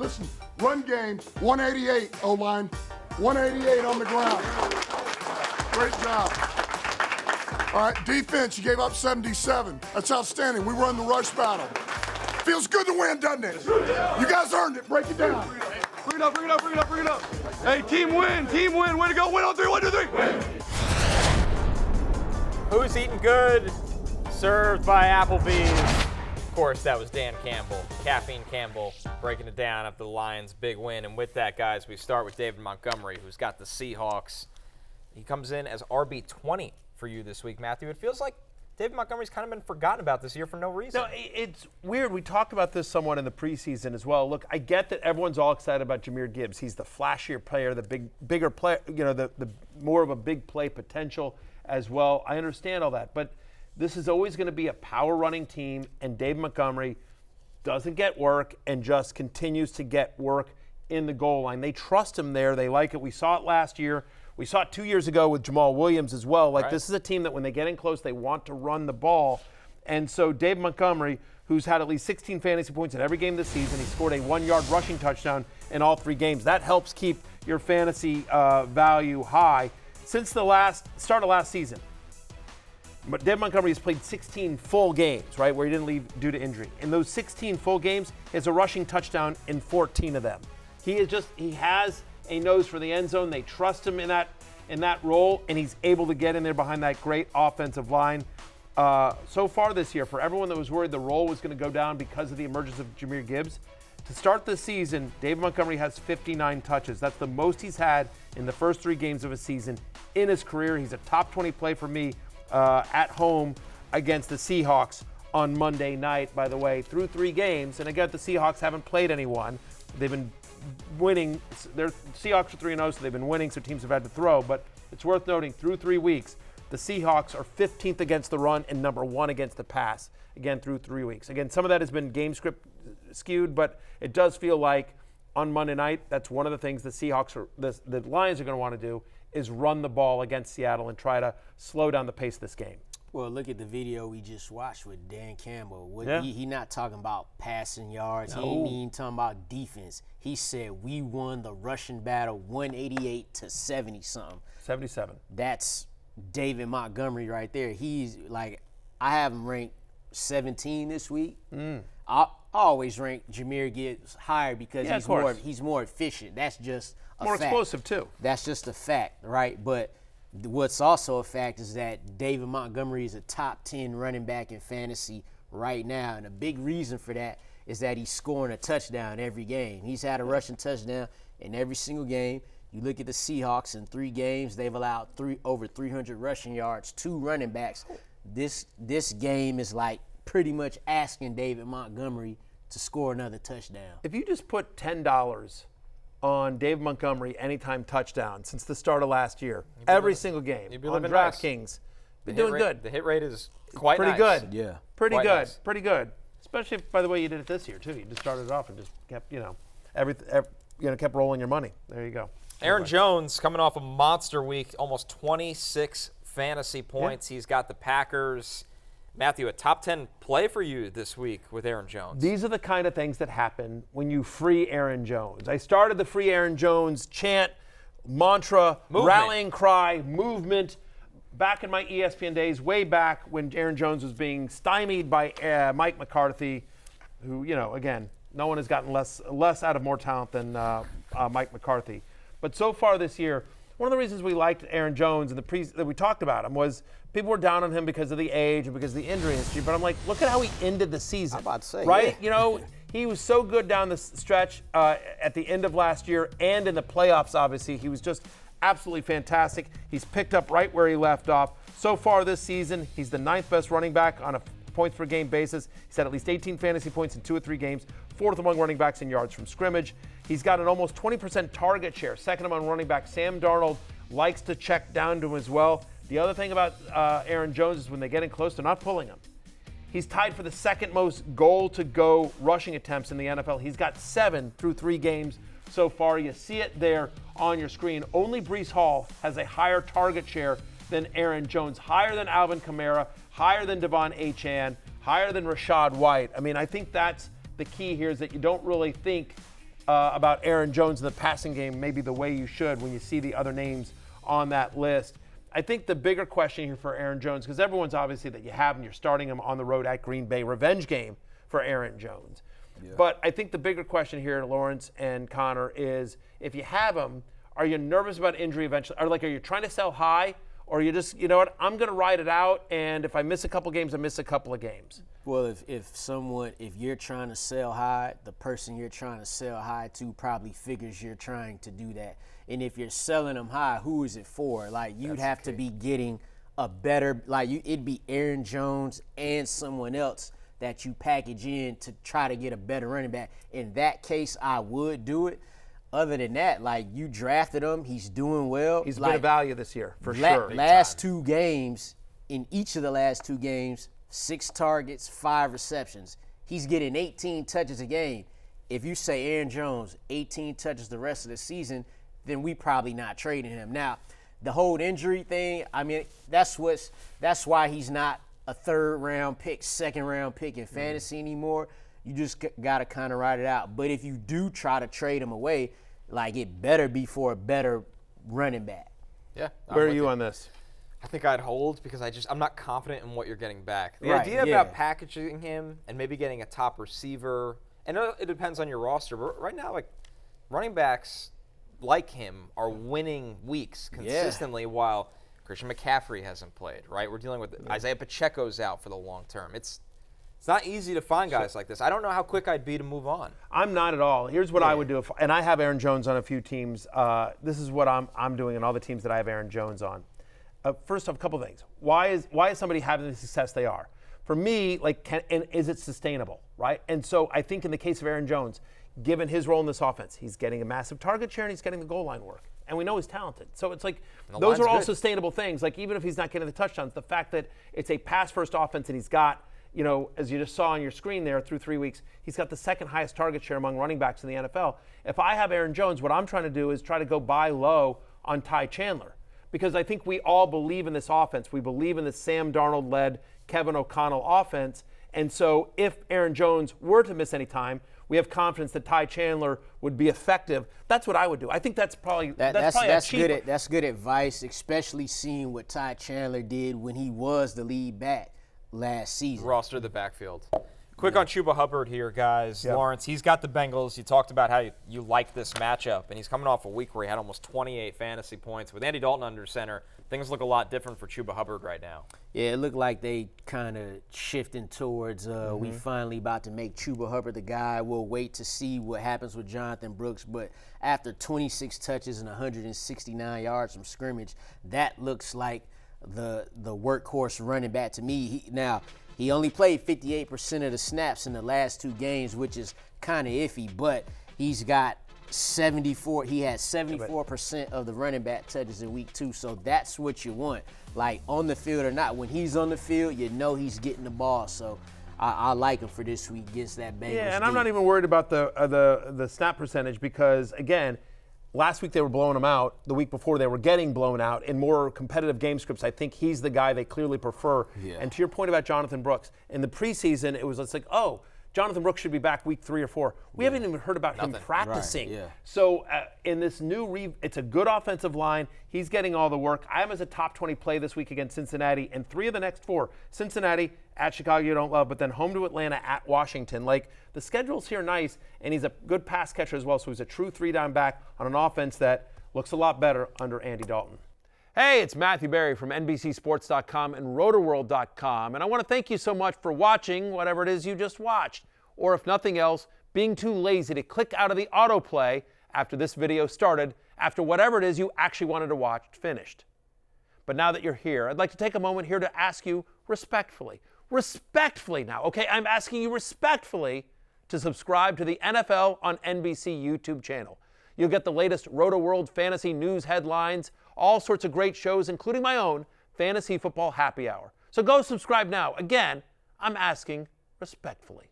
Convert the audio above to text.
Listen, run game, 188, O-line. 188 on the ground. Great job. All right, defense, you gave up 77. That's outstanding. We run the rush battle. Feels good to win, doesn't it? You guys earned it. Break it down. Bring it up. Hey, team win. Way to go. Win on three. 1, 2, 3. Win. Who's eating good? Served by Applebee's. Of course, that was Dan Campbell, Caffeine Campbell, breaking it down after the Lions' big win. And with that, guys, we start with David Montgomery, who's got the Seahawks. He comes in as RB20 for you this week, Matthew. It feels like David Montgomery's kind of been forgotten about this year for no reason. No, it's weird. We talked about this somewhat in the preseason as well. Look, I get that everyone's all excited about Jahmyr Gibbs. He's the flashier player, the bigger player, the more of a big play potential as well. I understand all that, but this is always going to be a power running team, and David Montgomery doesn't get work and just continues to get work in the goal line. They trust him there. They like it. We saw it last year. We saw it 2 years ago with Jamal Williams as well. Like, This is a team that when they get in close, they want to run the ball. And so Dave Montgomery, who's had at least 16 fantasy points in every game this season, he scored a 1-yard rushing touchdown in all 3 games. That helps keep your fantasy value high. Since the start of last season, but Dave Montgomery has played 16 full games, right, where he didn't leave due to injury. In those 16 full games, he has a rushing touchdown in 14 of them. He has a nose for the end zone. They trust him in that role, and he's able to get in there behind that great offensive line. So far this year, for everyone that was worried the role was going to go down because of the emergence of Jahmyr Gibbs, to start the season, David Montgomery has 59 touches. That's the most he's had in the first 3 games of a season in his career. He's a top 20 play for me at home against the Seahawks on Monday night, by the way, through 3 games. And again, the Seahawks haven't played anyone. They've been winning. Their Seahawks are 3-0, so they've been winning, so teams have had to throw. But it's worth noting, through 3 weeks, the Seahawks are 15th against the run and number 1 against the pass, again, through 3 weeks. Again, some of that has been game script skewed, but it does feel like on Monday night, that's one of the things the Lions are going to want to do, is run the ball against Seattle and try to slow down the pace of this game. Well, look at the video we just watched with Dan Campbell. Yeah. He not talking about passing yards. No. He ain't even talking about defense. He said we won the Russian battle 188 to 70-something. 77. That's David Montgomery right there. He's like, I have him ranked 17 this week. I always rank Jahmyr Gibbs higher because he's more efficient. That's just a more fact. Explosive too. That's just a fact, right? But what's also a fact is that David Montgomery is a top 10 running back in fantasy right now, and a big reason for that is that he's scoring a touchdown every game. He's had a rushing touchdown in every single game. You look at the Seahawks in 3 games, they've allowed over 300 rushing yards, 2 running backs. This game is like pretty much asking David Montgomery to score another touchdown. If you just put $10 on David Montgomery anytime touchdown since the start of last year, every single game on DraftKings, been doing good. The hit rate is quite pretty nice. good. Yeah. Pretty Quite good. nice. Pretty good. Especially if, by the way, you did it this year too. You just started it off and just kept, kept rolling your money. There you go. Aaron Jones coming off a monster week, almost 26 fantasy points. Yeah. He's got the Packers. Matthew, a top 10 play for you this week with Aaron Jones. These are the kind of things that happen when you free Aaron Jones. I started the free Aaron Jones chant, mantra, rallying cry, movement back in my ESPN days, way back when Aaron Jones was being stymied by Mike McCarthy, who, again, no one has gotten less out of more talent than Mike McCarthy. But so far this year, one of the reasons we liked Aaron Jones and that we talked about him was people were down on him because of the age and because of the injury history. But I'm like, look at how he ended the season. I'm about to say, right? yeah. He was so good down the stretch at the end of last year and in the playoffs, obviously. He was just absolutely fantastic. He's picked up right where he left off. So far this season, he's the 9th best running back on a points per game basis. He's had at least 18 fantasy points in 2 or 3 games, 4th among running backs in yards from scrimmage. He's got an almost 20% target share, 2nd among running backs. Sam Darnold likes to check down to him as well. The other thing about Aaron Jones is when they get in close, they're not pulling him. He's tied for the 2nd most goal-to-go rushing attempts in the NFL. He's got 7 through 3 games so far. You see it there on your screen. Only Breece Hall has a higher target share than Aaron Jones, higher than Alvin Kamara, higher than Devon Achane, higher than Rashad White. I mean, I think that's the key here, is that you don't really think about Aaron Jones in the passing game maybe the way you should when you see the other names on that list. I think the bigger question here for Aaron Jones, because everyone's obviously that you have him, you're starting him on the road at Green Bay, revenge game for Aaron Jones. Yeah. But I think the bigger question here, Lawrence and Connor, is if you have him, are you nervous about injury eventually? Are you trying to sell high, or are you just, you know what, I'm going to ride it out, and if I miss a couple games, I miss a couple of games? Well, if you're trying to sell high, the person you're trying to sell high to probably figures you're trying to do that. And if you're selling them high, who is it for? Like, you'd have to be getting a better, it'd be Aaron Jones and someone else that you package in to try to get a better running back. In that case, I would do it. Other than that, you drafted him, he's doing well. He's been a value this year, for sure. Last 2 games, in each of the last 2 games, 6 targets, 5 receptions. He's getting 18 touches a game. If you say Aaron Jones, 18 touches the rest of the season, then we probably not trading him. Now, the whole injury thing, I mean, that's why he's not a 3rd-round pick, 2nd-round pick in fantasy anymore. You just got to kind of ride it out. But if you do try to trade him away, it better be for a better running back. Yeah. Where are you on this? I think I'd hold because I'm not confident in what you're getting back. The Right, idea yeah. about packaging him and maybe getting a top receiver, and it depends on your roster, but right now, running backs like him are winning weeks consistently while Christian McCaffrey hasn't played, right? We're dealing with Isaiah Pacheco's out for the long term. It's not easy to find guys like this. I don't know how quick I'd be to move on. I'm not at all. Here's what I would do, and I have Aaron Jones on a few teams. This is what I'm doing on all the teams that I have Aaron Jones on. First off, a couple things. Why is somebody having the success they are? For me, and is it sustainable, right? And so I think in the case of Aaron Jones, given his role in this offense, he's getting a massive target share and he's getting the goal line work. And we know he's talented. So it's those are all sustainable things. Even if he's not getting the touchdowns, the fact that it's a pass-first offense and he's got, as you just saw on your screen there through 3 weeks, he's got the 2nd highest target share among running backs in the NFL. If I have Aaron Jones, what I'm trying to do is try to go buy low on Ty Chandler. Because I think we all believe in this offense. We believe in the Sam Darnold-led Kevin O'Connell offense. And so if Aaron Jones were to miss any time, we have confidence that Ty Chandler would be effective. That's what I would do. I think that's probably that's good advice, especially seeing what Ty Chandler did when he was the lead back last season. Roster the backfield. Quick on Chuba Hubbard here, guys. Yep. Lawrence, he's got the Bengals. You talked about how you like this matchup, and he's coming off a week where he had almost 28 fantasy points. With Andy Dalton under center, things look a lot different for Chuba Hubbard right now. Yeah, it looked like they kind of shifting towards we finally about to make Chuba Hubbard the guy. We'll wait to see what happens with Jonathan Brooks. But after 26 touches and 169 yards from scrimmage, that looks like the workhorse running back to me. He only played 58% of the snaps in the last 2 games, which is kind of iffy, but he's got 74. He had 74% of the running back touches in week 2, so that's what you want. On the field or not, when he's on the field, he's getting the ball. So I like him for this week against that Bengals. Yeah, and I'm not even worried about the snap percentage because, again, last week they were blowing him out. The week before they were getting blown out. In more competitive game scripts, I think he's the guy they clearly prefer. Yeah. And to your point about Jonathan Brooks, in the preseason, it was Jonathan Brooks should be back week 3 or 4. We haven't even heard about him practicing. Right, yeah. So in this it's a good offensive line. He's getting all the work. I am as a top 20 play this week against Cincinnati, and 3 of the next 4. Cincinnati, at Chicago you don't love, but then home to Atlanta, at Washington. The schedule's here nice, and he's a good pass catcher as well, so he's a true 3-down back on an offense that looks a lot better under Andy Dalton. Hey, it's Matthew Berry from NBCSports.com and Rotoworld.com, and I want to thank you so much for watching whatever it is you just watched, or if nothing else, being too lazy to click out of the autoplay after this video started, after whatever it is you actually wanted to watch finished. But now that you're here, I'd like to take a moment here to ask you respectfully now, okay? I'm asking you respectfully to subscribe to the NFL on NBC YouTube channel. You'll get the latest Roto-World fantasy news headlines, all sorts of great shows, including my own Fantasy Football Happy Hour. So go subscribe now. Again, I'm asking respectfully.